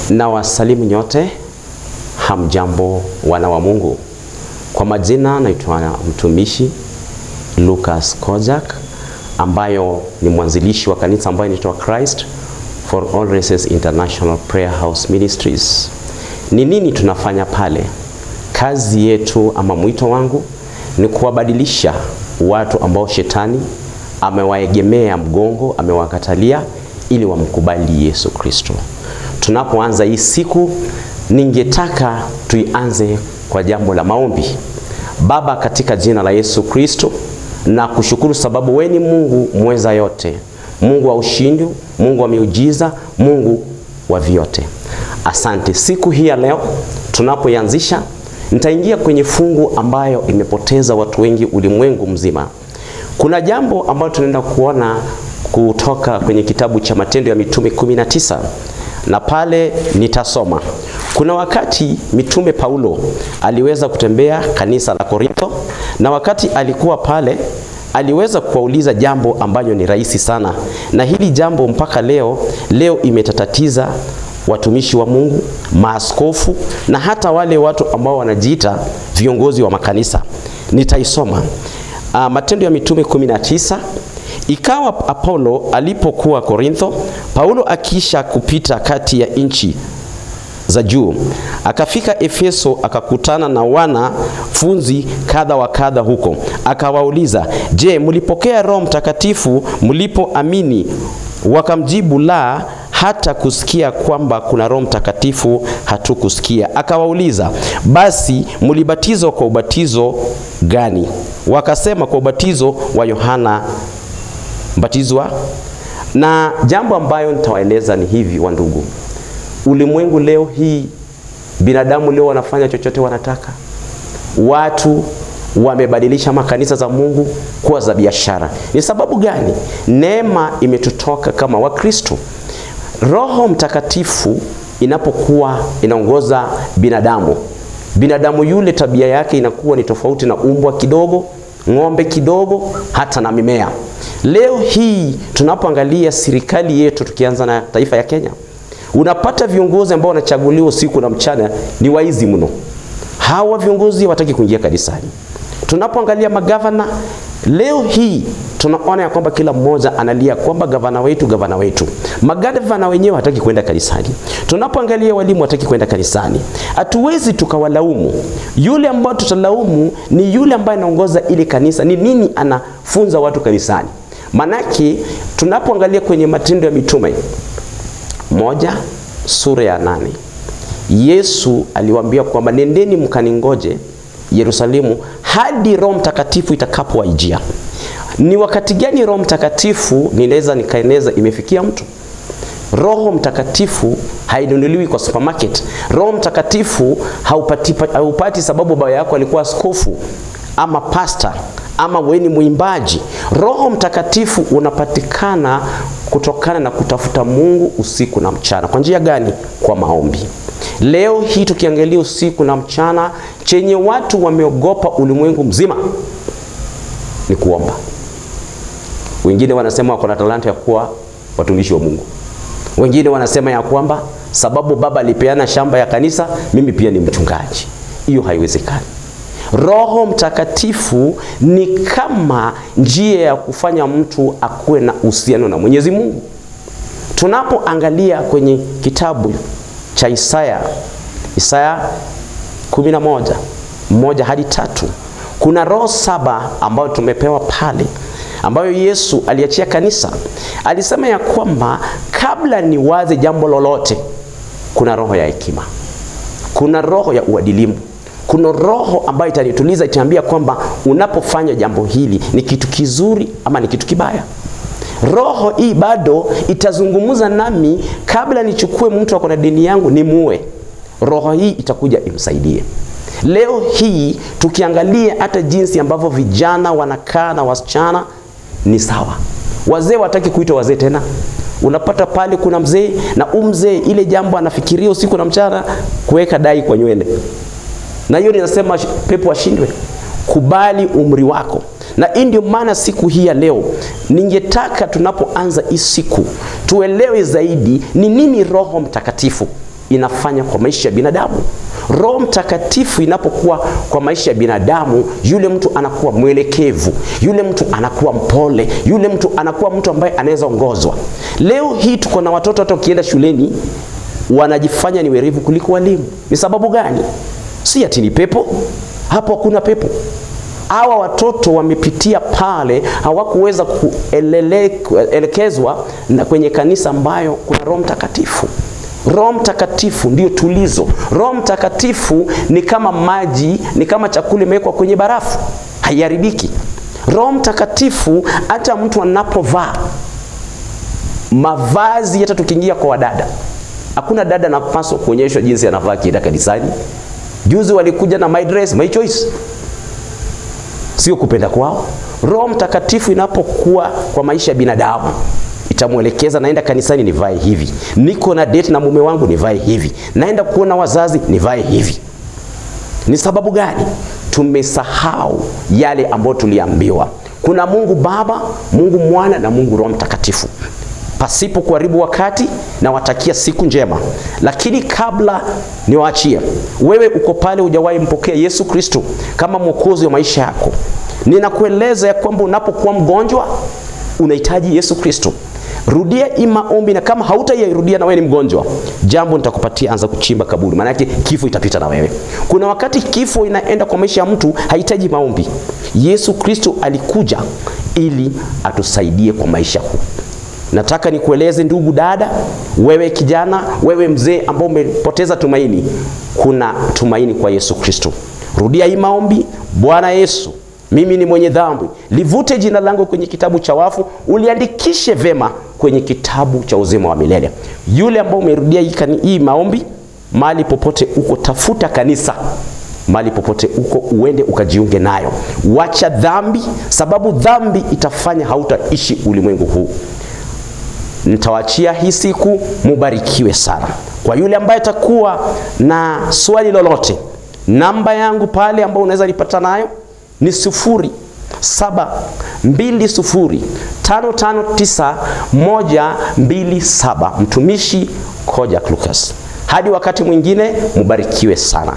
Na wasalimu nyote, hamjambo wana wa Mungu. Kwa majina naitwa mtumishi Lucas Kojak, ambayo ni mwanzilishi wa kanisa ambayo inaitwa Christ for All Races International Prayer House Ministries. Ni nini tunafanya pale? Kazi yetu ama mwito wangu ni kuwabadilisha watu ambao shetani amewaegemea mgongo, amewakatalia, ili wamkubali Yesu Kristo. Tunapoanza hii siku, ningetaka tuianze kwa jambo la maombi. Baba, katika jina la Yesu Kristo, na kushukuru sababu wewe ni Mungu mweza yote, Mungu wa ushindi, Mungu wa miujiza, Mungu wa vyote. Asante. Siku hii ya leo tunapoianzisha, nitaingia kwenye fungu ambayo imepoteza watu wengi ulimwengu mzima. Kuna jambo ambalo tunaenda kuona kutoka kwenye kitabu cha Matendo ya Mitume 19, na pale nitasoma. Kuna wakati mitume Paulo aliweza kutembea kanisa la Korintho, na wakati alikuwa pale aliweza kuwauliza jambo ambayo ni rahisi sana, na hili jambo mpaka leo imetatatiza watumishi wa Mungu, maaskofu, na hata wale watu ambao wanajiita viongozi wa makanisa. Nitaisoma. Matendo ya Mitume 19. Ikawa Apolo alipokuwa Korintho, Paulo akisha kupita kati ya nchi za juu, akafika Efeso, akakutana na wanafunzi kadha wa kadha huko. Akawauliza, je, mlipokea Roho Mtakatifu mlipoamini? Wakamjibu, la, hata kusikia kwamba kuna Roho Mtakatifu hatukusikia. Akawauliza, basi mlibatizwa kwa ubatizo gani? Wakasema, kwa ubatizo wa Yohana Mbatizwa. Na jambo ambayo nitawaeleza ni hivi, wa ndugu. Ulimwengu leo hii, binadamu leo wanafanya chochote wanataka. Watu wamebadilisha makanisa za Mungu kuwa za biashara. Ni sababu gani? Neema imetutoka kama Wakristo. Roho Mtakatifu inapokuwa inaongoza binadamu yule tabia yake inakuwa ni tofauti na umbwa kidogo, ng'ombe kidogo, hata na mimea. Leo hii tunapoangalia serikali yetu, tukianza na taifa ya Kenya, unapata viongozi ambao wanachaguliwa usiku na mchana ni waizi mno. Hawa viongozi wataki kuingia kanisani. Tunapoangalia magavana, leo hii tunaona ya kwamba kila mmoja analia kwamba gavana wetu. Magavana wenyewe hataki kwenda kanisani. Tunapoangalia walimu hataki kwenda kanisani. Hatuwezi tukawalaumu. Yule ambao tutalaumu ni yule ambaye anaongoza ile kanisa. Ni nini anafunza watu kanisani? Manake tunapoangalia kwenye Matendo ya Mitume 1:8, Yesu aliwaambia kwamba nendeni mkaningoje Yerusalemu hadi Roho Mtakatifu itakapowajia. Ni wakati gani Roho Mtakatifu ninaweza nikaeneza imefikia mtu? Roho Mtakatifu hainunuliwi kwa supermarket. Roho Mtakatifu haupati sababu baba yako alikuwa askofu ama pastor ama wewe ni mwimbaji. Roho Mtakatifu unapatikana kutokana na kutafuta Mungu usiku na mchana. Kwa njia gani? Kwa maombi. Leo hii tukiangalia usiku na mchana, chenye watu wameogopa ulimwengu mzima ni kuomba. Wengine wanasema wako na talanta ya kuwa watumishi wa Mungu. Wengine wanasema ya kwamba sababu baba alipeana shamba ya kanisa, mimi pia ni mchungaji. Hiyo haiwezekani. Roho Mtakatifu ni kama njia ya kufanya mtu akuwe na uhusiano na Mwenyezi Mungu. Tunapoangalia kwenye kitabu cha Isaya 11:1-3, kuna roho 7 ambayo tumepewa pale, ambayo Yesu aliachia kanisa. Alisema ya kwamba kabla niwaze jambo lolote, kuna roho ya hekima, kuna roho ya uadilifu, kuna roho ambayo itanituliza, itaambia kwamba unapofanya jambo hili ni kitu kizuri ama ni kitu kibaya. Roho hii bado itazungumza nami kabla nichukue mtu wako na dini yangu nimuue. Roho hii itakuja imsaidie. Leo hii tukiangalia hata jinsi ambavyo vijana wanakaa na wasichana ni sawa. Wazee wataki kuitwa wazee tena. Unapata pale kuna mzee, na mzee ile jambo anafikiria usiku na mchana kuweka dai kwa nywele. Na hiyo ninasema pepo ashindwe. Kubali umri wako. Na ndio maana siku hii ya leo ningetaka tunapoanza hii siku tuelewe zaidi ni nini Roho Mtakatifu. inafanya kwa maisha ya binadamu. Roho Mtakatifu inapokuwa kwa maisha ya binadamu, yule mtu anakuwa mwelekevu, yule mtu anakuwa mpole, yule mtu anakuwa mtu ambaye anaweza ongozwa. Leo hii tuko na watoto hata ukienda shuleni wanajifanya ni werevu kuliko walimu. Ni sababu gani? Si ati ni pepo. Hapo hakuna pepo. Hawa watoto wamepitia pale, hawakuweza kuelekezwa na kwenye kanisa ambayo kuna Roho Mtakatifu. Roho Mtakatifu ndio tulizo. Roho Mtakatifu ni kama maji, ni kama chakula imewekwa kwenye barafu, haiharibiki. Roho Mtakatifu hata mtu anapovaa mavazi, hata tukiingia kwa wadada, hakuna dada anapaswa kuonyeshwa jinsi anavaa kienda kanisani. Juzi walikuja na my dress, my choice. Sio kupenda kwao. Roho Mtakatifu inapokuwa kwa maisha ya binadamu, itamuelekeza, naenda kanisani nivae hivi, niko na date na mume wangu nivae hivi, naenda kuona wazazi nivae hivi. Ni sababu gani? Tumesahau yale ambayo tuliambiwa. Kuna Mungu Baba, Mungu Mwana na Mungu Roho Mtakatifu. Pasipo kuharibu wakati, na watakia siku njema. Lakini kabla niwaachie, wewe uko pale hujawahi mpokea Yesu Kristo kama mwokozi wa maisha yako, ninakueleza ya kwamba unapokuwa mgonjwa unahitaji Yesu Kristo. Rudia hii maombi, na kama hautairudia na wewe ni mgonjwa, jambo nitakupatia, anza kuchimba kaburi, maana yake kifo itapita na wewe. Kuna wakati kifo inaenda kwa maisha ya mtu, hahitaji maombi. Yesu Kristo alikuja ili atusaidie kwa maisha huu. Nataka nikueleze ndugu dada, wewe kijana, wewe mzee ambao umepoteza tumaini, kuna tumaini kwa Yesu Kristo. Rudia hii maombi: Bwana Yesu, mimi ni mwenye dhambi. Livute jina langu kwenye kitabu cha wafu, uliandikishe vema kwenye kitabu cha uzima wa milele. Yule ambao umerudia hii maombi, mahali popote uko, tafuta kanisa. Mahali popote uko, uende ukajiunge nayo. Wacha dhambi, sababu dhambi itafanya hautaishi ulimwengu huu. Nitawachia hii siku, mubarikiwe sana. Kwa yule ambaye atakuwa na swali lolote, namba yangu pale ambao unaweza nipata nayo ni 0720559127. Mtumishi Kojak Lucas. Hadi wakati mwingine, mubarikiwe sana.